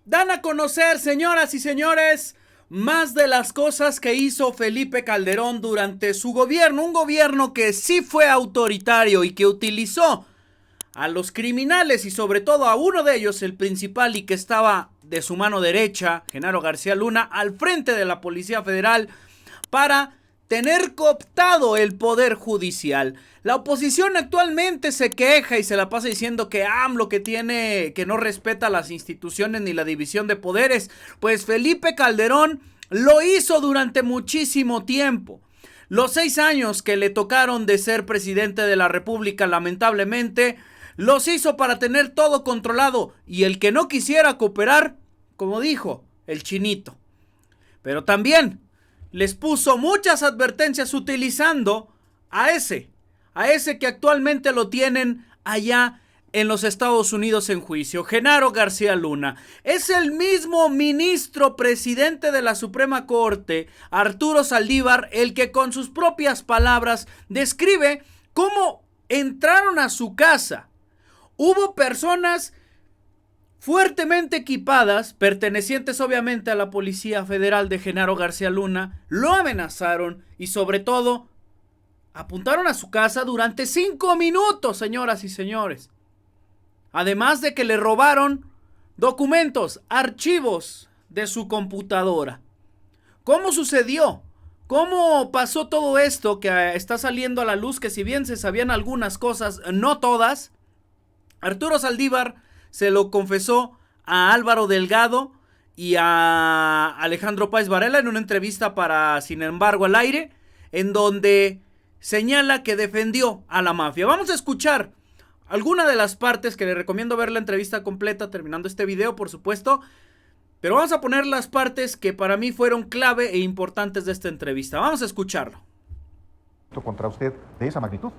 Dan a conocer, señoras y señores, más de las cosas que hizo Felipe Calderón durante su gobierno. Un gobierno que sí fue autoritario y que utilizó a los criminales y sobre todo a uno de ellos, el principal y que estaba de su mano derecha, Genaro García Luna, al frente de la Policía Federal para tener cooptado el poder judicial. La oposición actualmente se queja y se la pasa diciendo que AMLO que no respeta las instituciones ni la división de poderes. Pues Felipe Calderón lo hizo durante muchísimo tiempo. Los 6 años que le tocaron de ser presidente de la República, lamentablemente, los hizo para tener todo controlado. Y el que no quisiera cooperar, como dijo, el chinito. Pero también les puso muchas advertencias utilizando a ese que actualmente lo tienen allá en los Estados Unidos en juicio, Genaro García Luna. Es el mismo ministro presidente de la Suprema Corte, Arturo Saldívar, el que con sus propias palabras describe cómo entraron a su casa. Hubo personas fuertemente equipadas, pertenecientes obviamente a la Policía Federal de Genaro García Luna, lo amenazaron y sobre todo apuntaron a su casa durante 5 minutos, señoras y señores. Además de que le robaron documentos, archivos de su computadora. ¿Cómo sucedió? ¿Cómo pasó todo esto que está saliendo a la luz? Que si bien se sabían algunas cosas, no todas. Arturo Saldívar se lo confesó a Álvaro Delgado y a Alejandro Páez Varela en una entrevista para Sin embargo al aire, en donde señala que defendió a la mafia. Vamos a escuchar alguna de las partes, que le recomiendo ver la entrevista completa terminando este video, por supuesto, pero vamos a poner las partes que para mí fueron clave e importantes de esta entrevista. Vamos a escucharlo. ¿Contra usted de esa magnitud?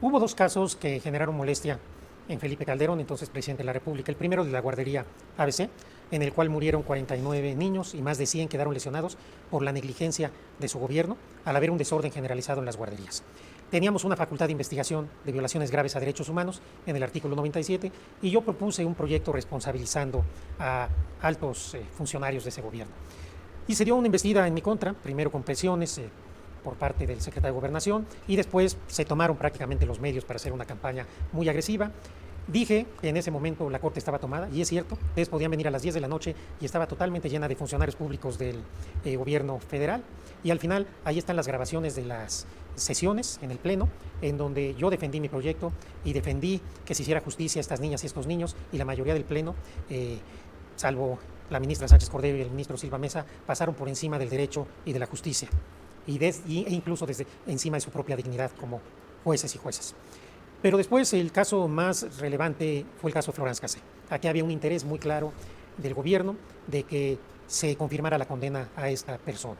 Hubo 2 casos que generaron molestia en Felipe Calderón, entonces presidente de la República. El primero de la guardería ABC, en el cual murieron 49 niños y más de 100 quedaron lesionados por la negligencia de su gobierno al haber un desorden generalizado en las guarderías. Teníamos una facultad de investigación de violaciones graves a derechos humanos en el artículo 97 y yo propuse un proyecto responsabilizando a altos funcionarios de ese gobierno. Y se dio una investida en mi contra, primero con presiones por parte del secretario de Gobernación y después se tomaron prácticamente los medios para hacer una campaña muy agresiva. Dije que en ese momento la corte estaba tomada y es cierto, ustedes podían venir a las 10 de la noche y estaba totalmente llena de funcionarios públicos del gobierno federal y al final ahí están las grabaciones de las sesiones en el pleno en donde yo defendí mi proyecto y defendí que se hiciera justicia a estas niñas y estos niños y la mayoría del pleno, salvo la ministra Sánchez Cordero y el ministro Silva Mesa, pasaron por encima del derecho y de la justicia e incluso desde encima de su propia dignidad como jueces y juezas. Pero después el caso más relevante fue el caso Florence Cassé. Aquí había un interés muy claro del gobierno de que se confirmara la condena a esta persona.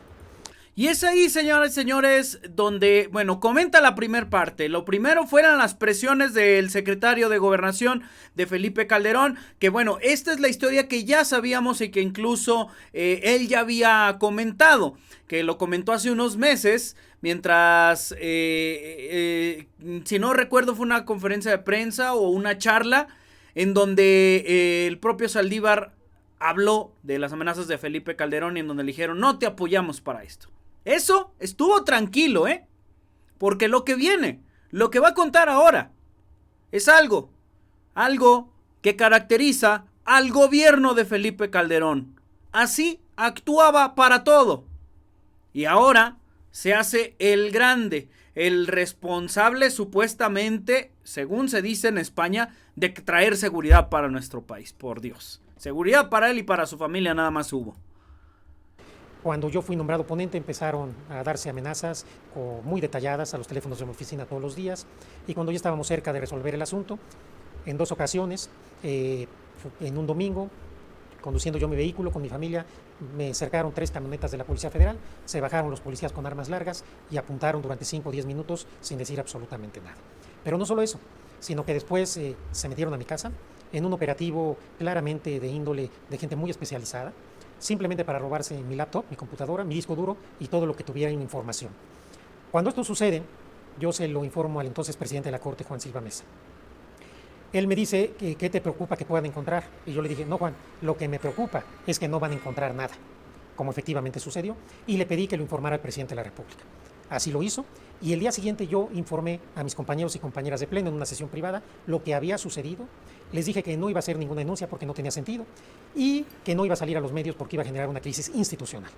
Y es ahí, señoras y señores, donde, bueno, comenta la primera parte. Lo primero fueron las presiones del secretario de Gobernación de Felipe Calderón, que bueno, esta es la historia que ya sabíamos y que incluso él ya había comentado, que lo comentó hace unos meses, mientras, si no recuerdo, fue una conferencia de prensa o una charla en donde el propio Saldívar habló de las amenazas de Felipe Calderón y en donde le dijeron, no te apoyamos para esto. Eso estuvo tranquilo, porque lo que viene, lo que va a contar ahora, es algo que caracteriza al gobierno de Felipe Calderón. Así actuaba para todo. Y ahora se hace el grande, el responsable supuestamente, según se dice en España, de traer seguridad para nuestro país, por Dios. Seguridad para él y para su familia nada más hubo. Cuando yo fui nombrado ponente empezaron a darse amenazas muy detalladas a los teléfonos de mi oficina todos los días y cuando ya estábamos cerca de resolver el asunto, en 2 ocasiones, en un domingo, conduciendo yo mi vehículo con mi familia, me cercaron 3 camionetas de la Policía Federal, se bajaron los policías con armas largas y apuntaron durante 5 o 10 minutos sin decir absolutamente nada. Pero no solo eso, sino que después se metieron a mi casa en un operativo claramente de índole de gente muy especializada, simplemente para robarse mi laptop, mi computadora, mi disco duro y todo lo que tuviera en información. Cuando esto sucede, yo se lo informo al entonces presidente de la Corte, Juan Silva Mesa. Él me dice, ¿qué te preocupa que puedan encontrar? Y yo le dije, no, Juan, lo que me preocupa es que no van a encontrar nada, como efectivamente sucedió, y le pedí que lo informara al presidente de la República. Así lo hizo, y el día siguiente yo informé a mis compañeros y compañeras de Pleno en una sesión privada lo que había sucedido. Les dije que no iba a hacer ninguna denuncia porque no tenía sentido y que no iba a salir a los medios porque iba a generar una crisis institucional.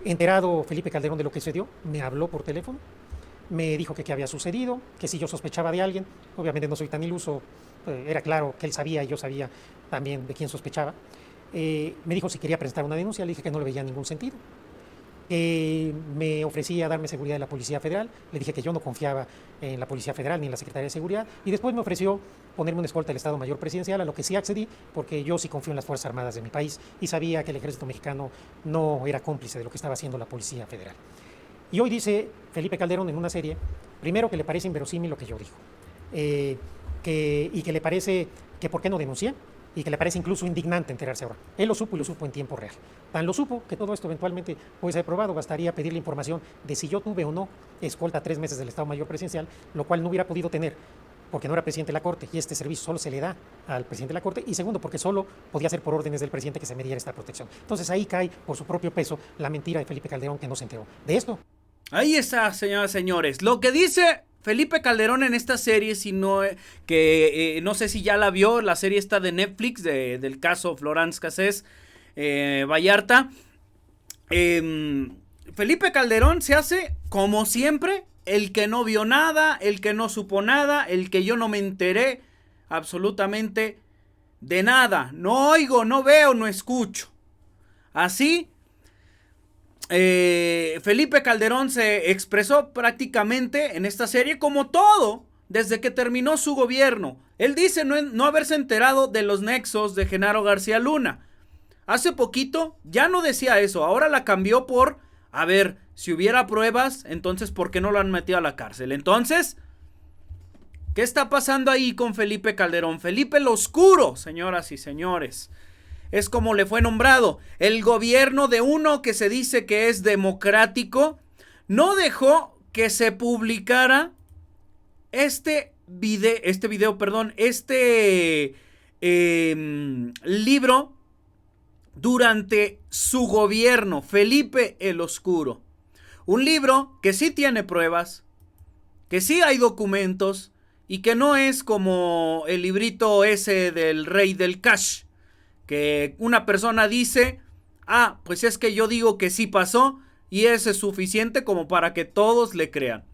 Enterado Felipe Calderón de lo que sucedió, me habló por teléfono, me dijo que qué había sucedido, que si yo sospechaba de alguien, obviamente no soy tan iluso, era claro que él sabía y yo sabía también de quién sospechaba. Me dijo si quería presentar una denuncia, le dije que no le veía ningún sentido. Me ofrecía darme seguridad de la Policía Federal, le dije que yo no confiaba en la Policía Federal ni en la Secretaría de Seguridad, y después me ofreció ponerme una escolta del Estado Mayor Presidencial, a lo que sí accedí, porque yo sí confío en las Fuerzas Armadas de mi país y sabía que el Ejército Mexicano no era cómplice de lo que estaba haciendo la Policía Federal. Y hoy dice Felipe Calderón en una serie, primero que le parece inverosímil lo que yo digo, y que le parece que por qué no denuncié, y que le parece incluso indignante enterarse ahora. Él lo supo y lo supo en tiempo real. Tan lo supo que todo esto eventualmente puede ser probado. Bastaría pedirle información de si yo tuve o no escolta 3 meses del Estado Mayor Presidencial, lo cual no hubiera podido tener porque no era presidente de la Corte y este servicio solo se le da al presidente de la Corte, y segundo, porque solo podía ser por órdenes del presidente que se me diera esta protección. Entonces ahí cae por su propio peso la mentira de Felipe Calderón, que no se enteró de esto. Ahí está, señoras y señores. Lo que dice Felipe Calderón en esta serie, si no, no sé si ya la vio, la serie está de Netflix, del caso Florence Cassés Vallarta. Felipe Calderón se hace, como siempre, el que no vio nada, el que no supo nada, el que yo no me enteré absolutamente de nada. No oigo, no veo, no escucho. Así, Felipe Calderón se expresó prácticamente en esta serie como todo desde que terminó su gobierno. Él dice no haberse enterado de los nexos de Genaro García Luna. Hace poquito ya no decía eso, ahora la cambió por, a ver, si hubiera pruebas, entonces ¿por qué no lo han metido a la cárcel? Entonces, ¿qué está pasando ahí con Felipe Calderón? Felipe el Oscuro, señoras y señores. Es como le fue nombrado. El gobierno de uno que se dice que es democrático no dejó que se publicara este libro durante su gobierno. Felipe el Oscuro. Un libro que sí tiene pruebas, que sí hay documentos y que no es como el librito ese del Rey del Cash, que una persona dice, pues es que yo digo que sí pasó y eso es suficiente como para que todos le crean.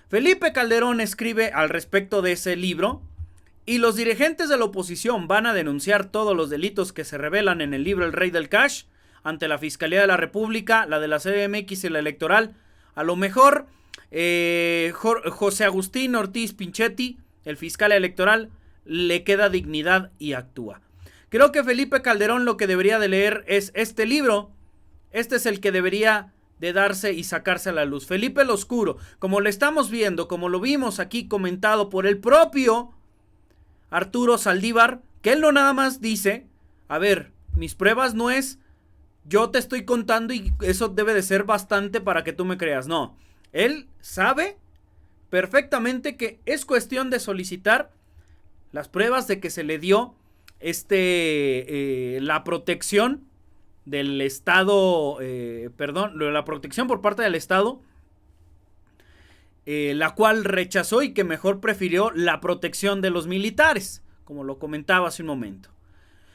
Felipe Calderón escribe al respecto de ese libro, y los dirigentes de la oposición van a denunciar todos los delitos que se revelan en el libro El Rey del Cash ante la Fiscalía de la República, la de la CDMX y la electoral. A lo mejor José Agustín Ortiz Pinchetti, el fiscal electoral, le queda dignidad y actúa. Creo que Felipe Calderón lo que debería de leer es este libro. Este es el que debería de darse y sacarse a la luz. Felipe el Oscuro, como lo estamos viendo, como lo vimos aquí comentado por el propio Arturo Saldívar, que él no nada más dice, a ver, mis pruebas no es, yo te estoy contando y eso debe de ser bastante para que tú me creas. No, él sabe perfectamente que es cuestión de solicitar las pruebas de que se le dio la protección del Estado, la protección por parte del Estado, la cual rechazó y que mejor prefirió la protección de los militares, como lo comentaba hace un momento.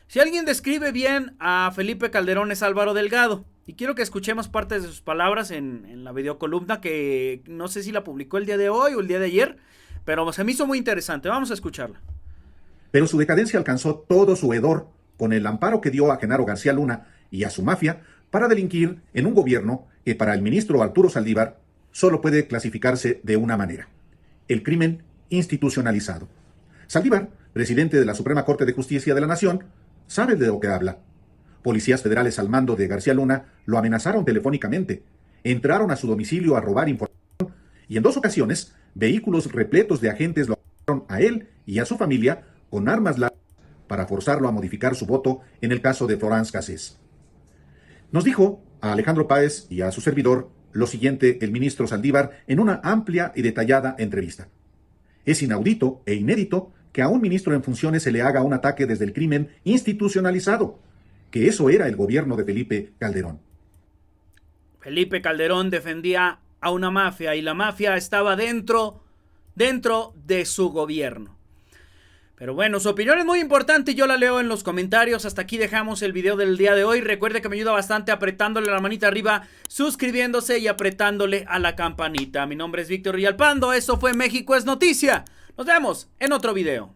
Si alguien describe bien a Felipe Calderón es Álvaro Delgado, y quiero que escuchemos partes de sus palabras en la videocolumna que no sé si la publicó el día de hoy o el día de ayer, pero se me hizo muy interesante. Vamos a escucharla. Pero su decadencia alcanzó todo su hedor con el amparo que dio a Genaro García Luna y a su mafia para delinquir en un gobierno que para el ministro Arturo Saldívar solo puede clasificarse de una manera: el crimen institucionalizado. Saldívar, presidente de la Suprema Corte de Justicia de la Nación, sabe de lo que habla. Policías federales al mando de García Luna lo amenazaron telefónicamente, entraron a su domicilio a robar información y en 2 ocasiones vehículos repletos de agentes lo acusaron a él y a su familia con armas largas para forzarlo a modificar su voto en el caso de Florence Cassés. Nos dijo a Alejandro Páez y a su servidor lo siguiente el ministro Saldívar en una amplia y detallada entrevista: es inaudito e inédito que a un ministro en funciones se le haga un ataque desde el crimen institucionalizado, que eso era el gobierno de Felipe Calderón. Felipe Calderón defendía a una mafia y la mafia estaba dentro de su gobierno. Pero bueno, su opinión es muy importante y yo la leo en los comentarios. Hasta aquí dejamos el video del día de hoy. Recuerde que me ayuda bastante apretándole la manita arriba, suscribiéndose y apretándole a la campanita. Mi nombre es Víctor Villalpando. Eso fue México es Noticia. Nos vemos en otro video.